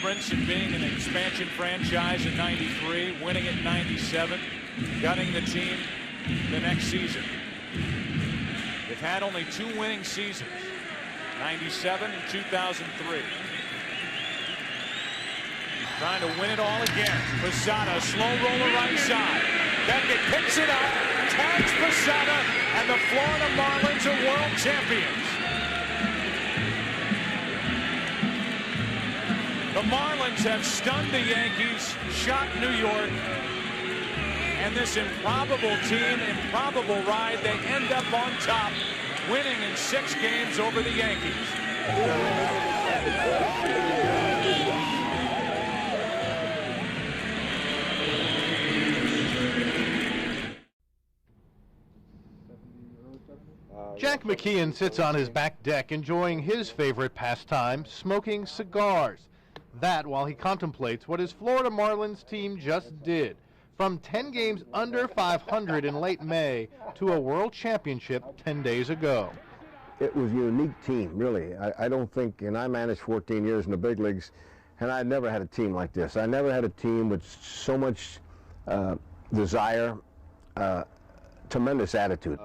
difference in being an expansion franchise in 93, winning it in 97, gunning the team the next season. They've had only 2 winning seasons, 97 and 2003. Trying to win it all again. Posada, slow roller right side. Beckett picks it up, tags Posada, and the Florida Marlins are world champions. The Marlins have stunned the Yankees, shocked New York, and this improbable team, improbable ride, they end up on top, winning in 6 games over the Yankees. Jack McKeon sits on his back deck enjoying his favorite pastime, smoking cigars. That while he contemplates what his Florida Marlins team just did. From 10 games under 500 in late May to a world championship 10 days ago. It was a unique team, really. I don't think, and I managed 14 years in the big leagues, and I never had a team like this. I never had a team with so much desire, tremendous attitude.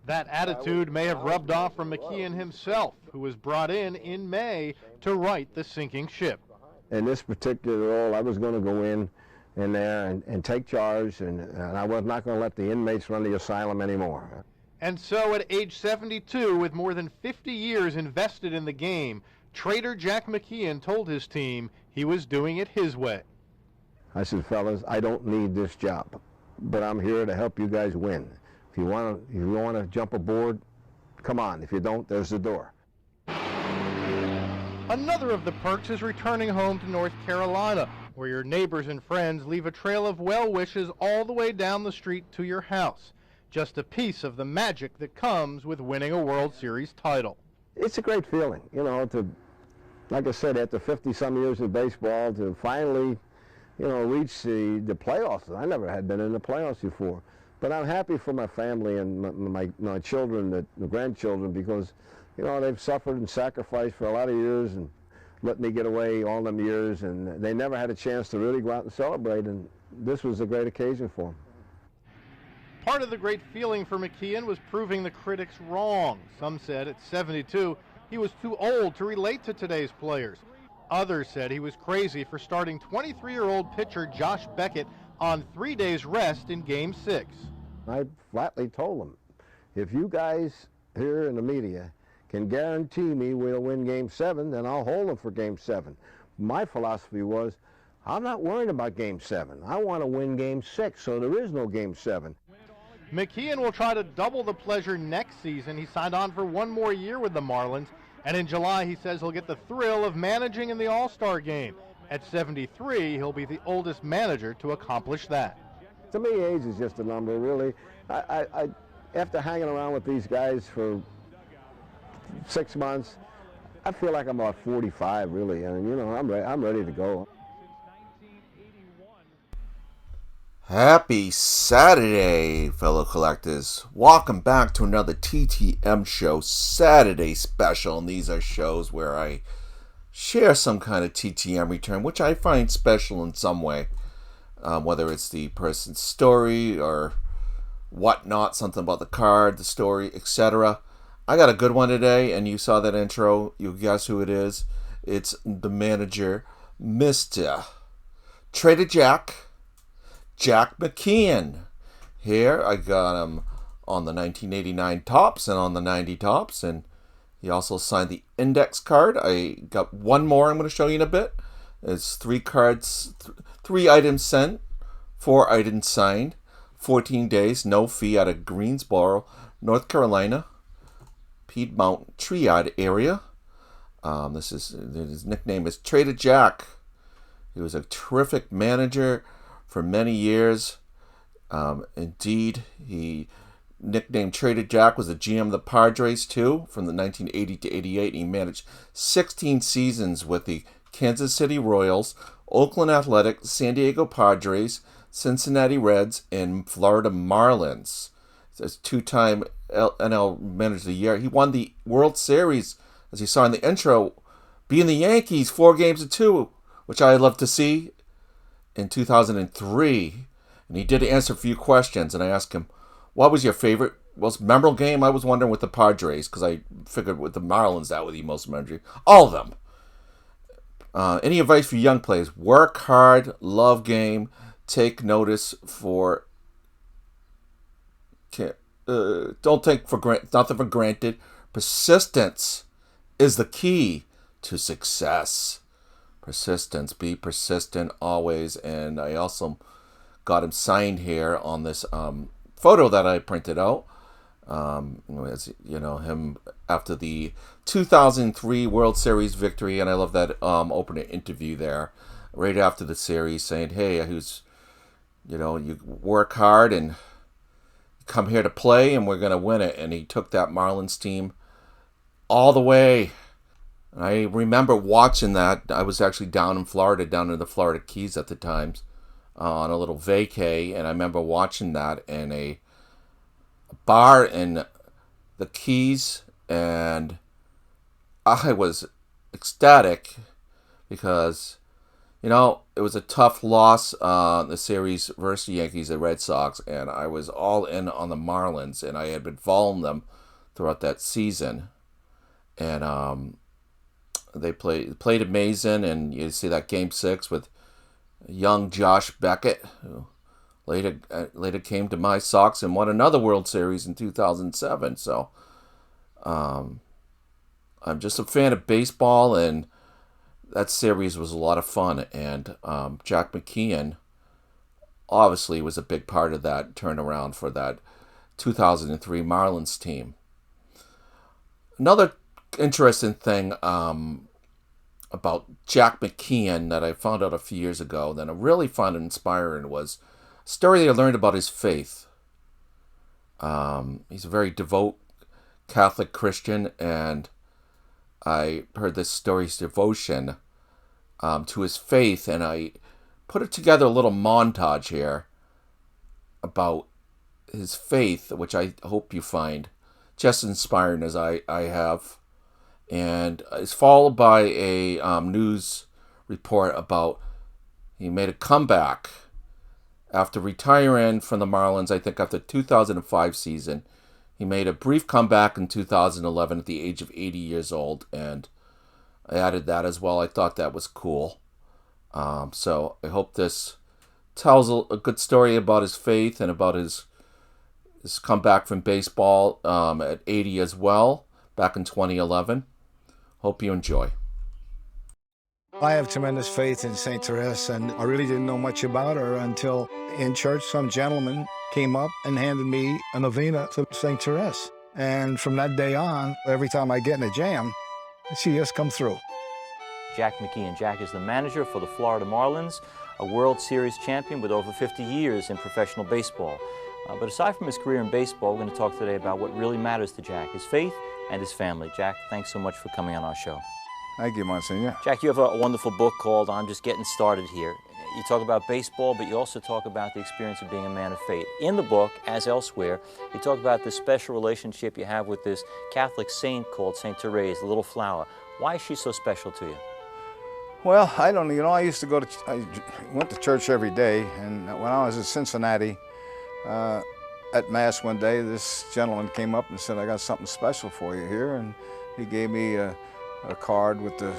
That attitude may have rubbed off from McKeon himself, who was brought in May to right the sinking ship. In this particular role, I was going to go in there and take charge, and I was not going to let the inmates run the asylum anymore. And so at age 72, with more than 50 years invested in the game, trader Jack McKeon told his team he was doing it his way. I said, fellas, I don't need this job, but I'm here to help you guys win. If you want to jump aboard, come on. If you don't, there's the door. Another of the perks is returning home to North Carolina, where your neighbors and friends leave a trail of well wishes all the way down the street to your house. Just a piece of the magic that comes with winning a World Series title. It's a great feeling, you know, to, like I said, after 50-some years of baseball, to finally, you know, reach the playoffs. I never had been in the playoffs before. But I'm happy for my family and my children, the grandchildren, because, you know, they've suffered and sacrificed for a lot of years and let me get away all them years, and they never had a chance to really go out and celebrate, and this was a great occasion for them. Part of the great feeling for McKeon was proving the critics wrong. Some said at 72 he was too old to relate to today's players. Others said he was crazy for starting 23-year-old pitcher Josh Beckett on 3 days rest in Game 6. I flatly told them, if you guys here in the media can guarantee me we'll win Game 7, then I'll hold them for Game 7. My philosophy was, I'm not worried about Game 7. I want to win Game 6, so there is no Game 7. McKeon will try to double the pleasure next season. He signed on for 1 more year with the Marlins, and in July he says he'll get the thrill of managing in the All-Star game. At 73, he'll be the oldest manager to accomplish that. To me, age is just a number, really. I after hanging around with these guys for 6 months, I feel like I'm about 45, really, and you know, I'm ready to go. Happy Saturday, fellow collectors. Welcome back to another TTM show, Saturday special, and these are shows where I share some kind of TTM return, which I find special in some way, whether it's the person's story or whatnot, something about the card, the story, etc. I got a good one today, and you saw that intro. You guess who it is. It's the manager, Mr. Trader Jack McKeon. Here, I got him on the 1989 Topps and on the 90 Topps, and he also signed the index card. I got one more I'm going to show you in a bit. It's 3 cards, 3 items sent, 4 items signed, 14 days, no fee, out of Greensboro, North Carolina, Piedmont Triad area. His nickname is Trader Jack. He was a terrific manager for many years. Indeed, he nicknamed Trader Jack, was the GM of the Padres too, from the 1980 to 88. He managed 16 seasons with the Kansas City Royals, Oakland Athletics, San Diego Padres, Cincinnati Reds, and Florida Marlins. As 2-time NL Manager of the Year. He won the World Series, as you saw in the intro, being the Yankees 4-2 which I love to see, in 2003. And he did answer a few questions, and I asked him, what was your favorite, most memorable game? I was wondering with the Padres, because I figured with the Marlins that would be most memorable. All of them. Any advice for young players? Work hard, love game, take notice for... don't take nothing for granted. Persistence is the key to success. Persistence. Be persistent always. And I also got him signed here on this photo that I printed out. As you know, him after the 2003 World Series victory, and I love that opening interview there, right after the series, saying, "Hey, you work hard and come here to play, and we're gonna win it." And he took that Marlins team all the way. I remember watching that. I was actually down in Florida, down in the Florida Keys at the times, on a little vacay, and I remember watching that in a bar in the Keys, and I was ecstatic because, it was a tough loss, the series versus the Yankees and Red Sox, and I was all in on the Marlins, and I had been following them throughout that season, and they played amazing, and you see that Game 6 with young Josh Beckett, who later came to my Sox and won another World Series in 2007. So I'm just a fan of baseball, and that series was a lot of fun. And Jack McKeon obviously was a big part of that turnaround for that 2003 Marlins team. Another interesting thing about Jack McKeon that I found out a few years ago that I really found inspiring was a story that I learned about his faith. He's a very devout Catholic Christian, and I heard this story, his devotion to his faith, and I put it together a little montage here about his faith, which I hope you find just inspiring as I have. And it's followed by a news report about he made a comeback after retiring from the Marlins, I think after the 2005 season. He made a brief comeback in 2011 at the age of 80 years old, and I added that as well. I thought that was cool. So I hope this tells a good story about his faith and about his comeback from baseball at 80 as well, back in 2011. Hope you enjoy. I have tremendous faith in St. Thérèse, and I really didn't know much about her until in church some gentleman came up and handed me a novena to St. Thérèse. And from that day on, every time I get in a jam, she just comes through. Jack McKeon. Jack is the manager for the Florida Marlins, a World Series champion with over 50 years in professional baseball. But aside from his career in baseball, we're going to talk today about what really matters to Jack, his faith and his family. Jack, thanks so much for coming on our show. Thank you, Monsignor. Jack, you have a wonderful book called I'm Just Getting Started Here. You talk about baseball, but you also talk about the experience of being a man of faith. In the book, as elsewhere, you talk about this special relationship you have with this Catholic saint called St. Therese, the little flower. Why is she so special to you? Well, I don't know. I went to church every day, and when I was in Cincinnati, at Mass one day, this gentleman came up and said, "I got something special for you here," and he gave me a card with the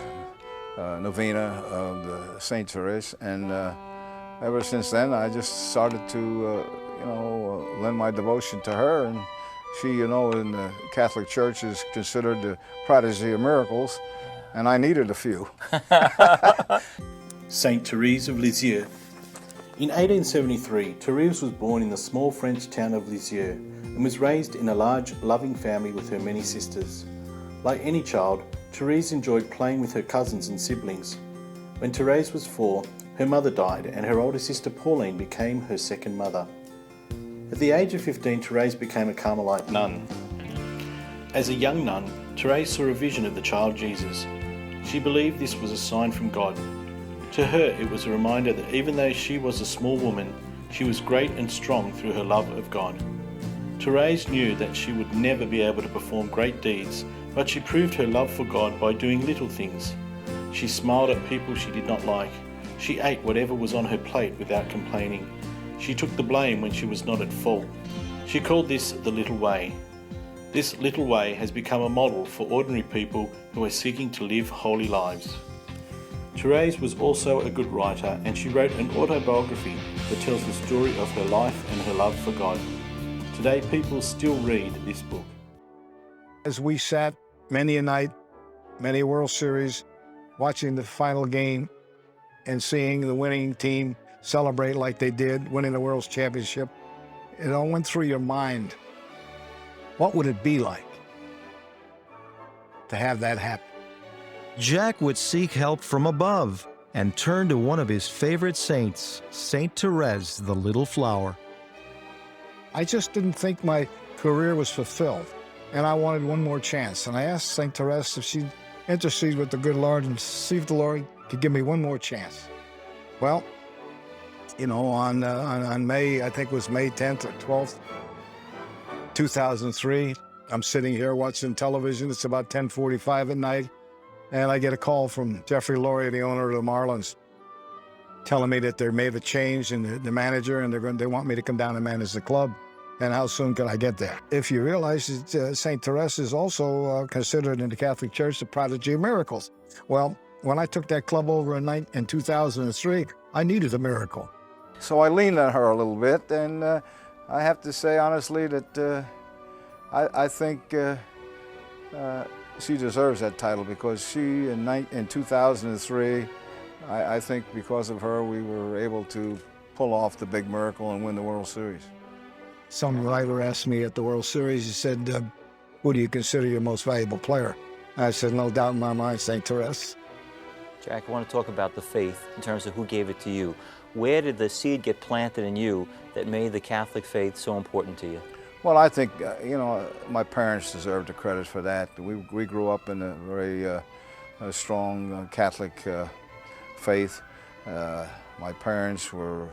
novena of the St. Therese, and ever since then I just started to lend my devotion to her, and she, in the Catholic Church is considered the prodigy of miracles, and I needed a few. Saint Thérèse of Lisieux. In 1873, Thérèse was born in the small French town of Lisieux and was raised in a large, loving family with her many sisters. Like any child, Thérèse enjoyed playing with her cousins and siblings. When Thérèse was 4, her mother died and her older sister Pauline became her second mother. At the age of 15, Thérèse became a Carmelite nun. As a young nun, Thérèse saw a vision of the child Jesus. She believed this was a sign from God. To her, it was a reminder that even though she was a small woman, she was great and strong through her love of God. Thérèse knew that she would never be able to perform great deeds, but she proved her love for God by doing little things. She smiled at people she did not like. She ate whatever was on her plate without complaining. She took the blame when she was not at fault. She called this the little way. This little way has become a model for ordinary people who are seeking to live holy lives. Thérèse was also a good writer, and she wrote an autobiography that tells the story of her life and her love for God. Today, people still read this book. As we sat many a night, many a World Series, watching the final game and seeing the winning team celebrate like they did, winning the World Championship, it all went through your mind. What would it be like to have that happen? Jack would seek help from above and turn to one of his favorite saints, Saint Thérèse, the Little Flower. I just didn't think my career was fulfilled, and I wanted one more chance. And I asked Saint Thérèse if she'd intercede with the good Lord and see if the Lord could give me one more chance. Well, you know, on May, I think it was May 10th or 12th, 2003, I'm sitting here watching television. It's about 10:45 at night, and I get a call from Jeffrey Lurie, the owner of the Marlins, telling me that they made a change in the manager, and they want me to come down and manage the club. And how soon can I get there? If you realize that St. Thérèse is also considered in the Catholic Church the prodigy of miracles. Well, when I took that club over in 2003, I needed a miracle. So I leaned on her a little bit, and I have to say honestly that I think she deserves that title, because she, in 2003, I think because of her, we were able to pull off the big miracle and win the World Series. Some writer asked me at the World Series, he said, who do you consider your most valuable player? I said, no doubt in my mind, St. Thérèse. Jack, I want to talk about the faith in terms of who gave it to you. Where did the seed get planted in you that made the Catholic faith so important to you? Well, I think, you know, my parents deserve the credit for that. We grew up in a very strong Catholic faith. My parents were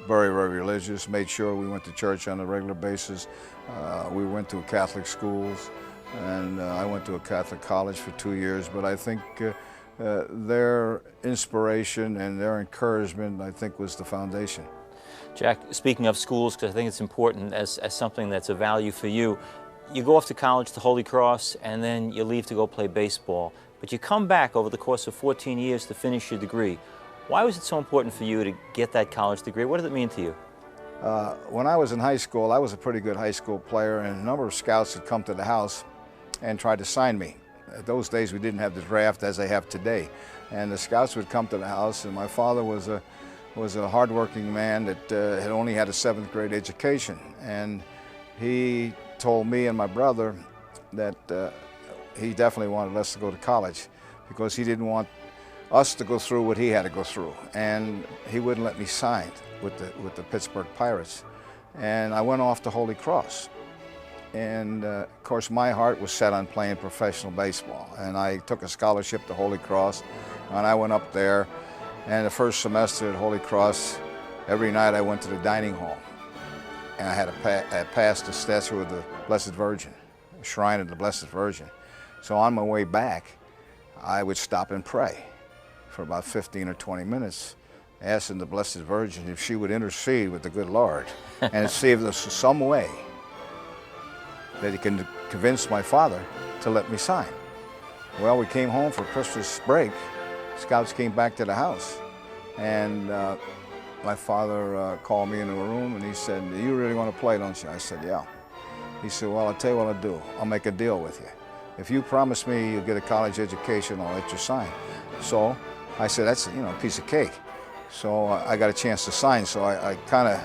very, very religious, made sure we went to church on a regular basis. We went to Catholic schools, and I went to a Catholic college for 2 years, but I think their inspiration and their encouragement, I think, was the foundation. Jack, speaking of schools, because I think it's important as something that's a value for you, you go off to college, to Holy Cross, and then you leave to go play baseball. But you come back over the course of 14 years to finish your degree. Why was it so important for you to get that college degree? What did it mean to you? When I was in high school, I was a pretty good high school player, and a number of scouts had come to the house and tried to sign me. At those days, we didn't have the draft as they have today. And the scouts would come to the house, and my father was a hardworking man that had only had a 7th grade education. And he told me and my brother that he definitely wanted us to go to college, because he didn't want us to go through what he had to go through. And he wouldn't let me sign with the Pittsburgh Pirates. And I went off to Holy Cross. And of course, my heart was set on playing professional baseball. And I took a scholarship to Holy Cross, and I went up there. And the first semester at Holy Cross, every night I went to the dining hall. And I had passed the statue of the Blessed Virgin, a shrine of the Blessed Virgin. So on my way back, I would stop and pray for about 15 or 20 minutes, asking the Blessed Virgin if she would intercede with the good Lord and see if there's some way that he can convince my father to let me sign. Well, we came home for Christmas break. Scouts came back to the house, and my father called me into a room, and he said, "You really want to play, don't you?" I said, "Yeah." He said, "Well, I'll tell you what I'll do. I'll make a deal with you. If you promise me you'll get a college education, I'll let you sign." So I said, "That's, you know, a piece of cake." So I got a chance to sign. So I kind of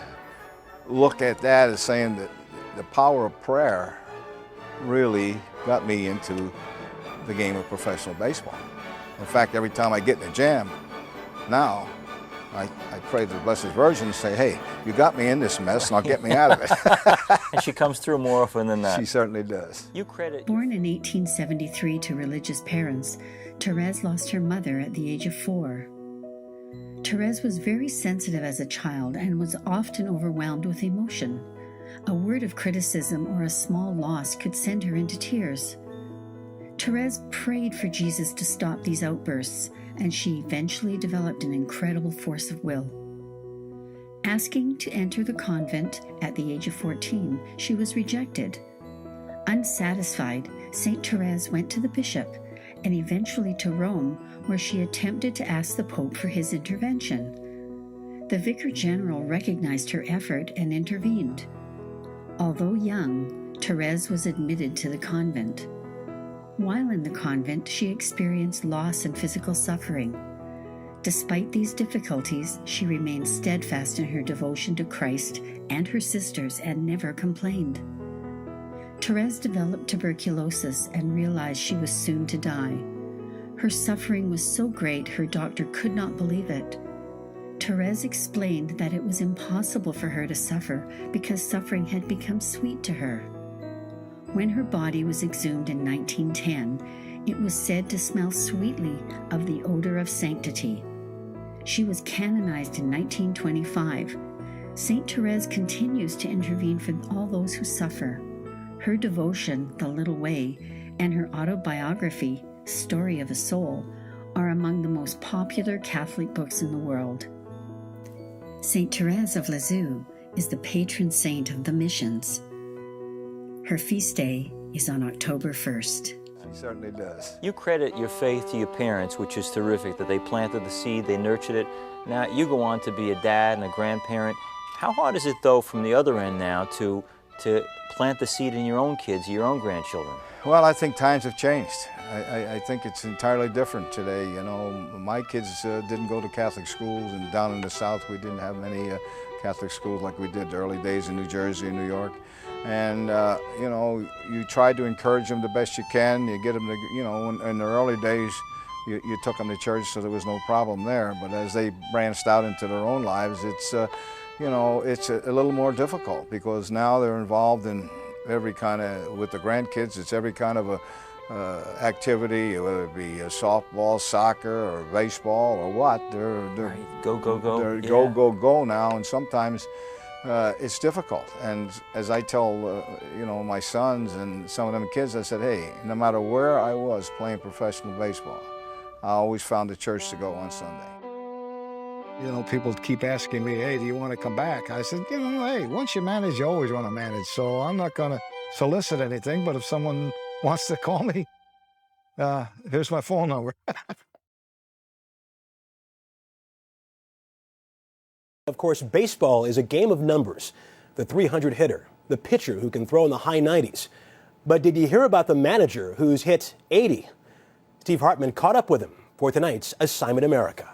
look at that as saying that the power of prayer really got me into the game of professional baseball. In fact, every time I get in a jam now, I pray to the Blessed Virgin and say, "Hey, you got me in this mess, now get me out of it." And she comes through more often than that. She certainly does. You credit... Born in 1873 to religious parents, Thérèse lost her mother at the age of 4. Thérèse was very sensitive as a child and was often overwhelmed with emotion. A word of criticism or a small loss could send her into tears. Thérèse prayed for Jesus to stop these outbursts, and she eventually developed an incredible force of will. Asking to enter the convent at the age of 14, she was rejected. Unsatisfied, St. Thérèse went to the bishop and eventually to Rome, where she attempted to ask the Pope for his intervention. The Vicar General recognized her effort and intervened. Although young, Thérèse was admitted to the convent. While in the convent, she experienced loss and physical suffering. Despite these difficulties, she remained steadfast in her devotion to Christ and her sisters and never complained. Thérèse developed tuberculosis and realized she was soon to die. Her suffering was so great her doctor could not believe it. Thérèse explained that it was impossible for her to suffer because suffering had become sweet to her. When her body was exhumed in 1910, it was said to smell sweetly of the odor of sanctity. She was canonized in 1925. St. Thérèse continues to intervene for all those who suffer. Her devotion, The Little Way, and her autobiography, Story of a Soul, are among the most popular Catholic books in the world. St. Thérèse of Lisieux is the patron saint of the missions. Her feast day is on October 1st. She certainly does. You credit your faith to your parents, which is terrific, that they planted the seed, they nurtured it. Now you go on to be a dad and a grandparent. How hard is it, though, from the other end now to plant the seed in your own kids, your own grandchildren? Well, I think times have changed. I think it's entirely different today. You know, my kids didn't go to Catholic schools, and down in the South we didn't have many Catholic schools like we did the early days in New Jersey and New York. And, you know, you try to encourage them the best you can. You get them to, you know, in the early days, you took them to church, so there was no problem there. But as they branched out into their own lives, it's, you know, it's a little more difficult because now they're involved in every kind of, with the grandkids, it's every kind of activity, whether it be softball, soccer, or baseball, or what. They're right. Go. They're go now, and sometimes it's difficult. And as I tell, you know, my sons and some of them kids, I said, hey, no matter where I was playing professional baseball, I always found a church to go on Sunday. You know, people keep asking me, hey, do you want to come back? I said, you know, hey, once you manage, you always want to manage. So I'm not going to solicit anything, but if someone wants to call me, here's my phone number. Of course, baseball is a game of numbers. The 300 hitter, the pitcher who can throw in the high 90s. But did you hear about the manager who's hit 80? Steve Hartman caught up with him for tonight's Assignment America.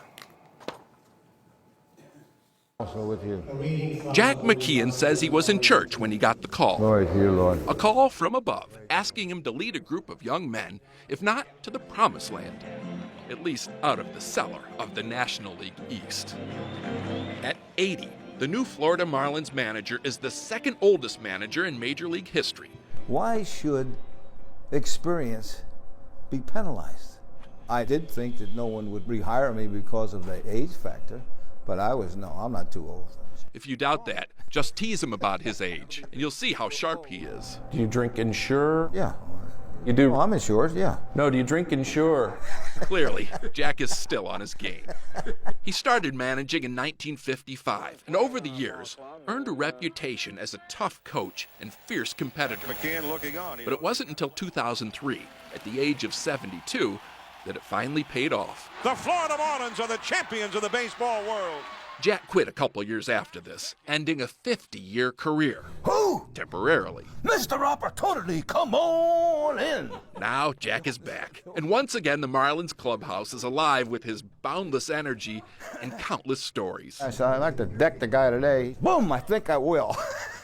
Jack McKeon says he was in church when he got the call. Glory to you, Lord. A call from above, asking him to lead a group of young men, if not to the promised land, at least out of the cellar of the National League East. At 80, the new Florida Marlins manager is the second oldest manager in Major League history. Why should experience be penalized? I did think that no one would rehire me because of the age factor, but I'm not too old. If you doubt that, just tease him about his age, and you'll see how sharp he is. Do you drink Ensure? Yeah. You do? Well, I'm insured, yeah. No, do you drink Ensure? Clearly, Jack is still on his game. He started managing in 1955, and over the years, earned a reputation as a tough coach and fierce competitor. McKeon looking on. But it wasn't until 2003, at the age of 72, that it finally paid off. The Florida Marlins are the champions of the baseball world. Jack quit a couple years after this, ending a 50-year career. Who? Temporarily. Mr. Opportunity, come on in. Now Jack is back, and once again the Marlins clubhouse is alive with his boundless energy and countless stories. I'd like to deck the guy today. Boom, I think I will.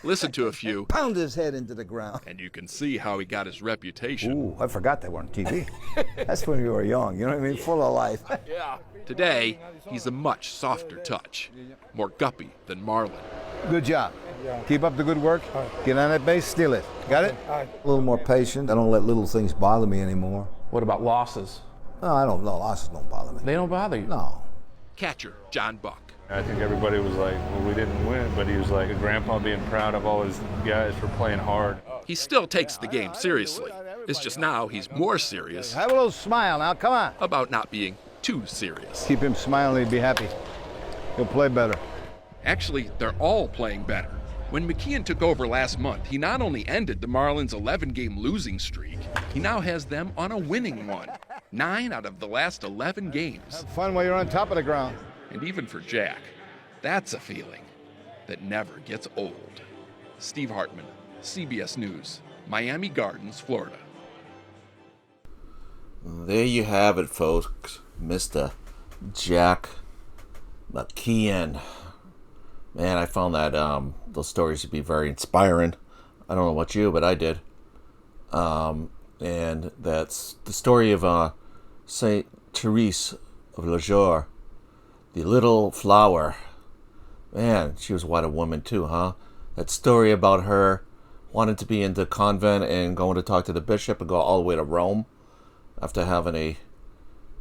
Listen to a few. Pound his head into the ground. And you can see how he got his reputation. Ooh, I forgot they were on TV. That's when you were young, you know what I mean? Full of life. Yeah. Today, he's a much softer touch, more guppy than Marlin. Good job. Keep up the good work. Get on that base, steal it. Got it? A little more patient. I don't let little things bother me anymore. What about losses? No, I don't know. Losses don't bother me. They don't bother you? No. Catcher, John Buck. I think everybody was like, well, we didn't win, but he was like a grandpa being proud of all his guys for playing hard. He still takes the game seriously. It's just now he's more serious. Have a little smile now, come on. About not being too serious. Keep him smiling, he'd be happy. He'll play better. Actually, they're all playing better. When McKeon took over last month, he not only ended the Marlins' 11-game losing streak, he now has them on a winning one. 9 out of the last 11 games. Have fun while you're on top of the ground. And even for Jack, that's a feeling that never gets old. Steve Hartman, CBS News, Miami Gardens, Florida. There you have it, folks. Mr. Jack McKeon. Man, I found that those stories to be very inspiring. I don't know about you, but I did. And that's the story of Saint Thérèse of Lisieux, the little flower. Man, she was what a woman too, huh? That story about her wanting to be in the convent and going to talk to the bishop and go all the way to Rome after having a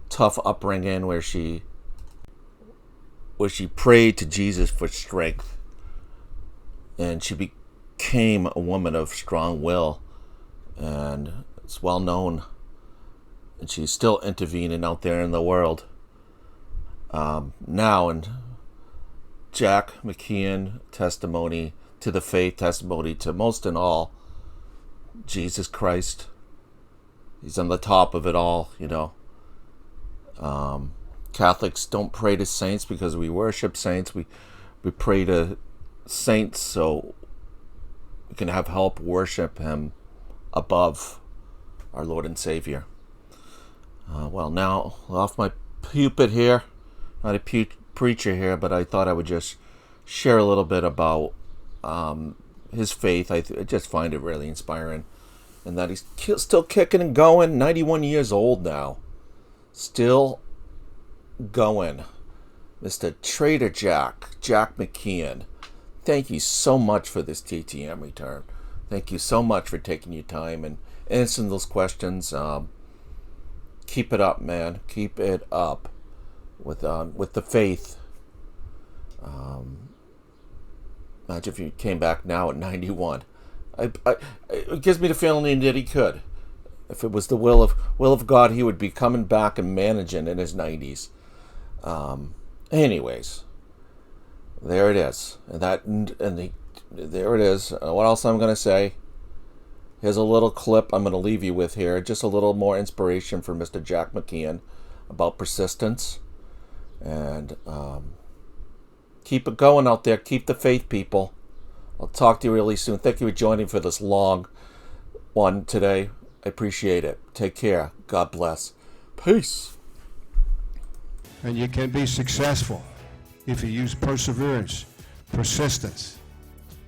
tough upbringing where she prayed to Jesus for strength, and she became a woman of strong will, and it's well known, and she's still intervening out there in the world now. And Jack McKeon, testimony to the faith, testimony to most and all Jesus Christ. He's on the top of it all, you know. Catholics don't pray to saints because we worship saints. We pray to saints so we can have help worship him above our Lord and Savior. Well, now, off my pulpit here, not a preacher here, but I thought I would just share a little bit about his faith. I just find it really inspiring. And that he's still kicking and going, 91 years old now. Still going. Mr. Trader Jack McKeon. Thank you so much for this TTM return. Thank you so much for taking your time and answering those questions. Keep it up, man. Keep it up with the faith. Imagine if you came back now at 91. It gives me the feeling that he could. If it was the will of God, he would be coming back and managing in his 90s. Anyways, there it is. There it is. What else I'm going to say? Here's a little clip I'm going to leave you with here. Just a little more inspiration for Mr. Jack McKeon about persistence. And keep it going out there. Keep the faith, people. I'll talk to you really soon. Thank you for joining for this long one today. I appreciate it. Take care. God bless. Peace. And you can be successful if you use perseverance, persistence.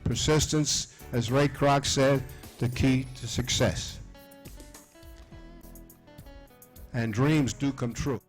Persistence, as Ray Kroc said, the key to success. And dreams do come true.